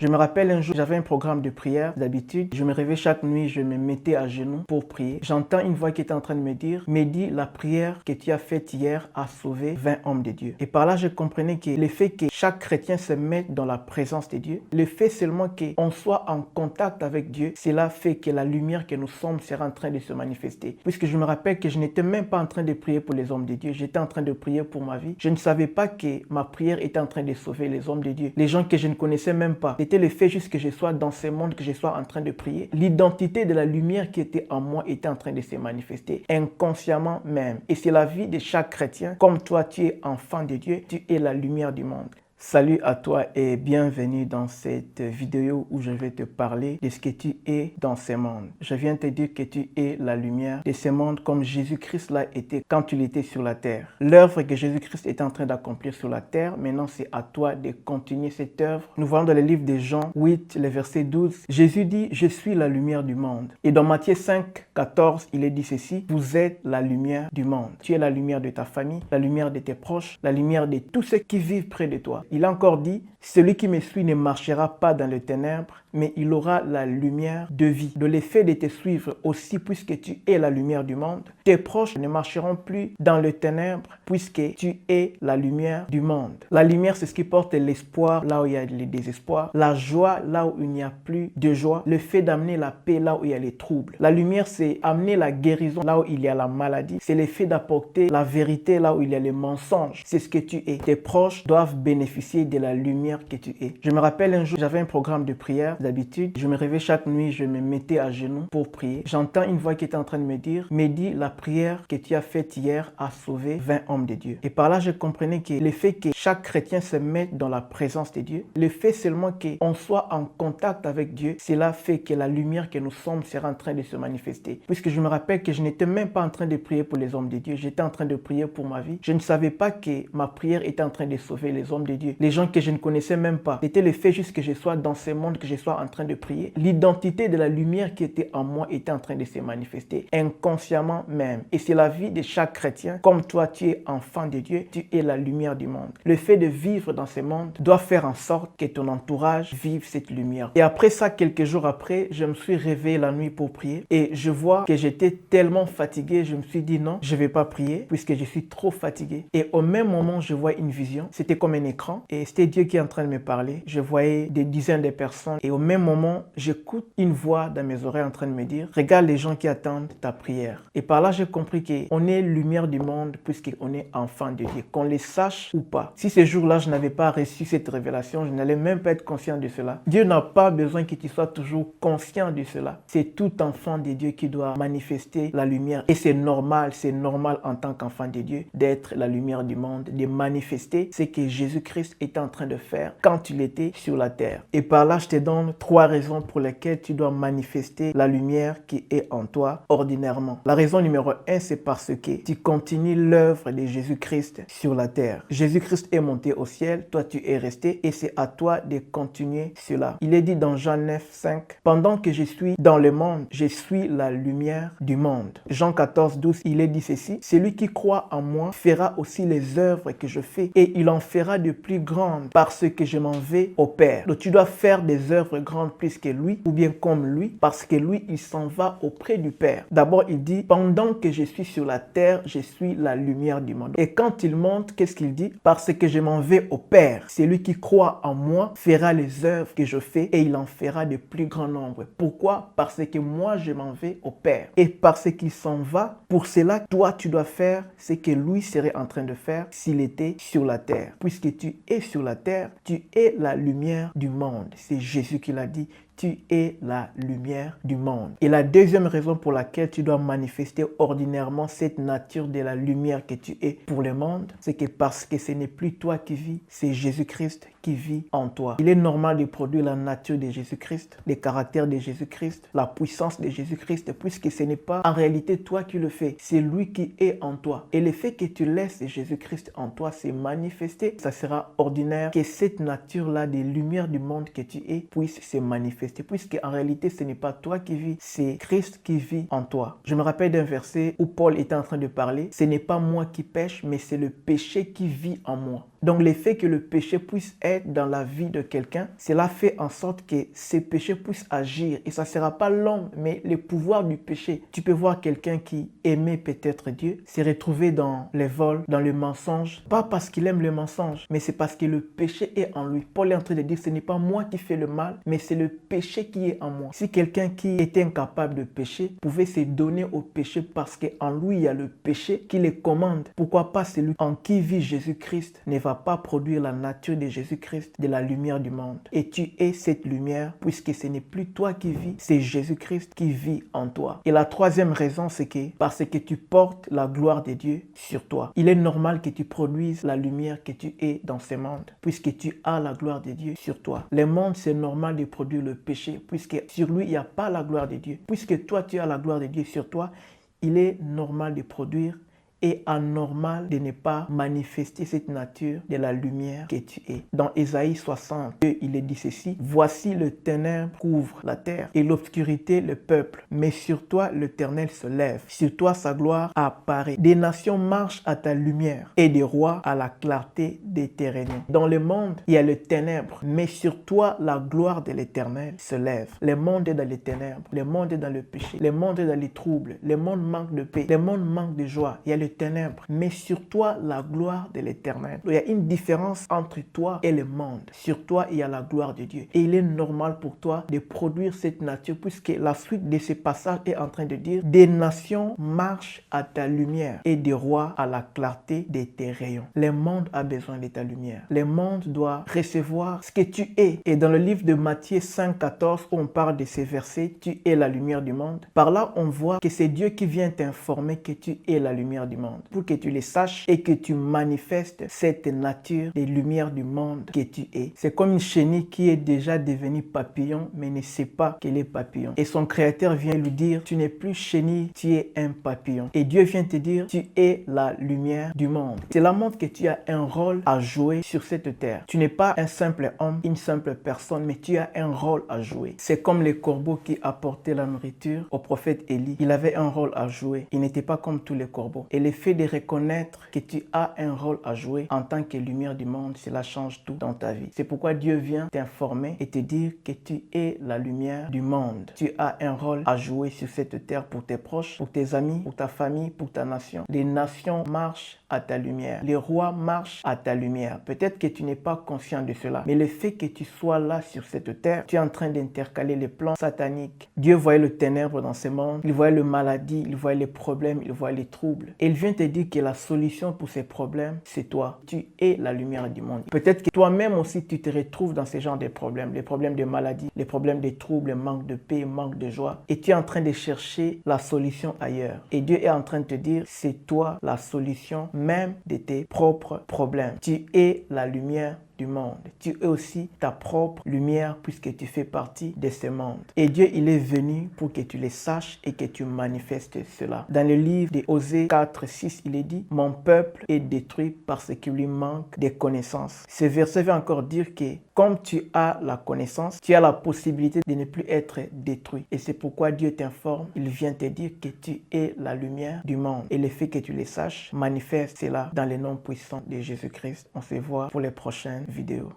Je me rappelle un jour, j'avais un programme de prière. D'habitude, je me réveillais chaque nuit, je me mettais à genoux pour prier. J'entends une voix qui était en train de me dire, Mehdi, la prière que tu as faite hier a sauvé 20 hommes de Dieu. Et par là, je comprenais que le fait que chaque chrétien se mette dans la présence de Dieu, le fait seulement qu'on soit en contact avec Dieu, cela fait que la lumière que nous sommes sera en train de se manifester. Puisque je me rappelle que je n'étais même pas en train de prier pour les hommes de Dieu, j'étais en train de prier pour ma vie. Je ne savais pas que ma prière était en train de sauver les hommes de Dieu, les gens que je ne connaissais même pas. C'était le fait juste que je sois dans ce monde, que je sois en train de prier. L'identité de la lumière qui était en moi était en train de se manifester, inconsciemment même. Et c'est la vie de chaque chrétien. Comme toi, tu es enfant de Dieu, tu es la lumière du monde. Salut à toi et bienvenue dans cette vidéo où je vais te parler de ce que tu es dans ce monde. Je viens te dire que tu es la lumière de ce monde comme Jésus-Christ l'a été quand il était sur la terre. L'œuvre que Jésus-Christ est en train d'accomplir sur la terre, maintenant c'est à toi de continuer cette œuvre. Nous voyons dans le livre de Jean 8, le verset 12, Jésus dit « Je suis la lumière du monde ». Et dans Matthieu 5, 14, il est dit ceci, « Vous êtes la lumière du monde ». Tu es la lumière de ta famille, la lumière de tes proches, la lumière de tous ceux qui vivent près de toi. Il a encore dit, celui qui me suit ne marchera pas dans les ténèbres, mais il aura la lumière de vie. De l'effet de te suivre aussi, puisque tu es la lumière du monde, tes proches ne marcheront plus dans les ténèbres, puisque tu es la lumière du monde. La lumière, c'est ce qui porte l'espoir là où il y a le désespoir, la joie là où il n'y a plus de joie, le fait d'amener la paix là où il y a les troubles. La lumière, c'est amener la guérison là où il y a la maladie. C'est l'effet d'apporter la vérité là où il y a les mensonges. C'est ce que tu es. Tes proches doivent bénéficier de la lumière que tu es. Je me rappelle un jour, j'avais un programme de prière. D'habitude, je me réveillais chaque nuit, je me mettais à genoux pour prier. J'entends une voix qui était en train de me dire, Mehdi, la prière que tu as faite hier a sauvé 20 hommes de Dieu. Et par là, je comprenais que le fait que chaque chrétien se mette dans la présence de Dieu, le fait seulement qu'on soit en contact avec Dieu, cela fait que la lumière que nous sommes sera en train de se manifester. Puisque je me rappelle que je n'étais même pas en train de prier pour les hommes de Dieu, j'étais en train de prier pour ma vie. Je ne savais pas que ma prière était en train de sauver les hommes de Dieu, les gens que je ne connaissais même pas. C'était le fait juste que je sois dans ce monde, que je sois en train de prier. L'identité de la lumière qui était en moi était en train de se manifester, inconsciemment même. Et c'est la vie de chaque chrétien. Comme toi, tu es enfant de Dieu, tu es la lumière du monde. Le fait de vivre dans ce monde doit faire en sorte que ton entourage vive cette lumière. Et après ça, quelques jours après, je me suis réveillé la nuit pour prier et je vois que j'étais tellement fatigué, je me suis dit non, je ne vais pas prier puisque je suis trop fatigué. Et au même moment, je vois une vision. C'était comme un écran et c'était Dieu qui est en train de me parler. Je voyais des dizaines de personnes et au même moment, j'écoute une voix dans mes oreilles en train de me dire « Regarde les gens qui attendent ta prière ». Et par là, j'ai compris qu'on est lumière du monde puisqu'on est enfant de Dieu, qu'on le sache ou pas. Si ce jour-là, je n'avais pas reçu cette révélation, je n'allais même pas être conscient de cela. Dieu n'a pas besoin que tu sois toujours conscient de cela. C'est tout enfant de Dieu qui doit manifester la lumière. Et c'est normal en tant qu'enfant de Dieu d'être la lumière du monde, de manifester ce que Jésus-Christ est en train de faire quand il était sur la terre. Et par là, je te donne 3 raisons pour lesquelles tu dois manifester la lumière qui est en toi ordinairement. La raison numéro 1, c'est parce que tu continues l'œuvre de Jésus-Christ sur la terre. Jésus-Christ est monté au ciel, toi tu es resté et c'est à toi de continuer cela. Il est dit dans Jean 9, 5, « Pendant que je suis dans le monde, je suis la lumière du monde. » Jean 14, 12, il est dit ceci, « Celui qui croit en moi fera aussi les œuvres que je fais et il en fera de plus grandes parce que je m'en vais au Père. » Donc tu dois faire des œuvres grandes plus que lui ou bien comme lui parce que lui, il s'en va auprès du Père. D'abord, il dit, pendant que je suis sur la terre, je suis la lumière du monde. Et quand il monte, qu'est-ce qu'il dit? Parce que je m'en vais au Père. Celui qui croit en moi fera les œuvres que je fais et il en fera de plus grand nombre. Pourquoi? Parce que moi, je m'en vais au Père. Et parce qu'il s'en va, pour cela, toi, tu dois faire ce que lui serait en train de faire s'il était sur la terre. Puisque tu es sur la terre, tu es la lumière du monde. C'est Jésus qui l'a dit. Tu es la lumière du monde. Et la deuxième raison pour laquelle tu dois manifester ordinairement cette nature de la lumière que tu es pour le monde, c'est que parce que ce n'est plus toi qui vis, c'est Jésus-Christ qui vit en toi. Il est normal de produire la nature de Jésus-Christ, le caractère de Jésus-Christ, la puissance de Jésus-Christ, puisque ce n'est pas en réalité toi qui le fais, c'est lui qui est en toi. Et le fait que tu laisses Jésus-Christ en toi se manifester, ça sera ordinaire que cette nature-là de lumière du monde que tu es puisse se manifester. Puisque en réalité, ce n'est pas toi qui vis, c'est Christ qui vit en toi. Je me rappelle d'un verset où Paul était en train de parler. Ce n'est pas moi qui pêche, mais c'est le péché qui vit en moi. Donc le fait que le péché puisse être dans la vie de quelqu'un, cela fait en sorte que ces péchés puissent agir. Et ça ne sera pas l'homme, mais le pouvoir du péché. Tu peux voir quelqu'un qui aimait peut-être Dieu, s'est retrouvé dans les vols, dans le mensonge. Pas parce qu'il aime le mensonge, mais c'est parce que le péché est en lui. Paul est en train de dire, ce n'est pas moi qui fais le mal, mais c'est le péché qui est en moi. Si quelqu'un qui était incapable de pécher pouvait se donner au péché parce qu'en lui il y a le péché qui les commande, pourquoi pas celui en qui vit Jésus-Christ ne va pas produire la nature de Jésus-Christ, de la lumière du monde. Et tu es cette lumière puisque ce n'est plus toi qui vis, c'est Jésus-Christ qui vit en toi. Et la troisième raison, c'est que parce que tu portes la gloire de Dieu sur toi. Il est normal que tu produises la lumière que tu es dans ce monde puisque tu as la gloire de Dieu sur toi. Le monde, c'est normal de produire le péché puisque sur lui, il n'y a pas la gloire de Dieu. Puisque toi, tu as la gloire de Dieu sur toi, il est normal de produire et anormal de ne pas manifester cette nature de la lumière que tu es. Dans Ésaïe 60, il est dit ceci: voici le ténèbre couvre la terre et l'obscurité le peuple, mais sur toi l'Éternel se lève, sur toi sa gloire apparaît. Des nations marchent à ta lumière et des rois à la clarté de tes réunions. Dans le monde, il y a le ténèbre, mais sur toi la gloire de l'Éternel se lève. Le monde est dans les ténèbres, le monde est dans le péché, le monde est dans les troubles, le monde manque de paix, le monde manque de joie. Il y a le ténèbres, mais sur toi la gloire de l'Éternel. Il y a une différence entre toi et le monde. Sur toi, il y a la gloire de Dieu. Et il est normal pour toi de produire cette nature puisque la suite de ce passage est en train de dire: des nations marchent à ta lumière et des rois à la clarté de tes rayons. Le monde a besoin de ta lumière. Le monde doit recevoir ce que tu es. Et dans le livre de Matthieu 5,14, où on parle de ces versets, tu es la lumière du monde. Par là, on voit que c'est Dieu qui vient t'informer que tu es la lumière du monde, pour que tu le saches et que tu manifestes cette nature de lumière du monde que tu es. C'est comme une chenille qui est déjà devenue papillon mais ne sait pas qu'elle est papillon. Et son créateur vient lui dire: tu n'es plus chenille, tu es un papillon. Et Dieu vient te dire: tu es la lumière du monde. Cela montre que tu as un rôle à jouer sur cette terre. Tu n'es pas un simple homme, une simple personne, mais tu as un rôle à jouer. C'est comme les corbeaux qui apportaient la nourriture au prophète Élie. Il avait un rôle à jouer. Il n'était pas comme tous les corbeaux. Et le fait de reconnaître que tu as un rôle à jouer en tant que lumière du monde, cela change tout dans ta vie. C'est pourquoi Dieu vient t'informer et te dire que tu es la lumière du monde. Tu as un rôle à jouer sur cette terre pour tes proches, pour tes amis, pour ta famille, pour ta nation. Les nations marchent à ta lumière. Les rois marchent à ta lumière. Peut-être que tu n'es pas conscient de cela, mais le fait que tu sois là sur cette terre, tu es en train d'intercaler les plans sataniques. Dieu voyait le ténèbre dans ce monde, il voyait le maladie, il voyait les problèmes, il voyait les troubles. Et il vient te dire que la solution pour ces problèmes, c'est toi. Tu es la lumière du monde. Peut-être que toi-même aussi, tu te retrouves dans ce genre de problèmes, les problèmes de maladie, les problèmes de troubles, manque de paix, manque de joie. Et tu es en train de chercher la solution ailleurs. Et Dieu est en train de te dire, c'est toi la solution même de tes propres problèmes. Tu es la lumière du monde. Tu es aussi ta propre lumière puisque tu fais partie de ce monde. Et Dieu, il est venu pour que tu le saches et que tu manifestes cela. Dans le livre de Osée 4:6, il est dit: mon peuple est détruit parce qu'il lui manque des connaissances. Ce verset veut encore dire que comme tu as la connaissance, tu as la possibilité de ne plus être détruit. Et c'est pourquoi Dieu t'informe. Il vient te dire que tu es la lumière du monde. Et le fait que tu le saches, manifeste cela dans le nom puissant de Jésus-Christ. On se voit pour les prochaines vidéos.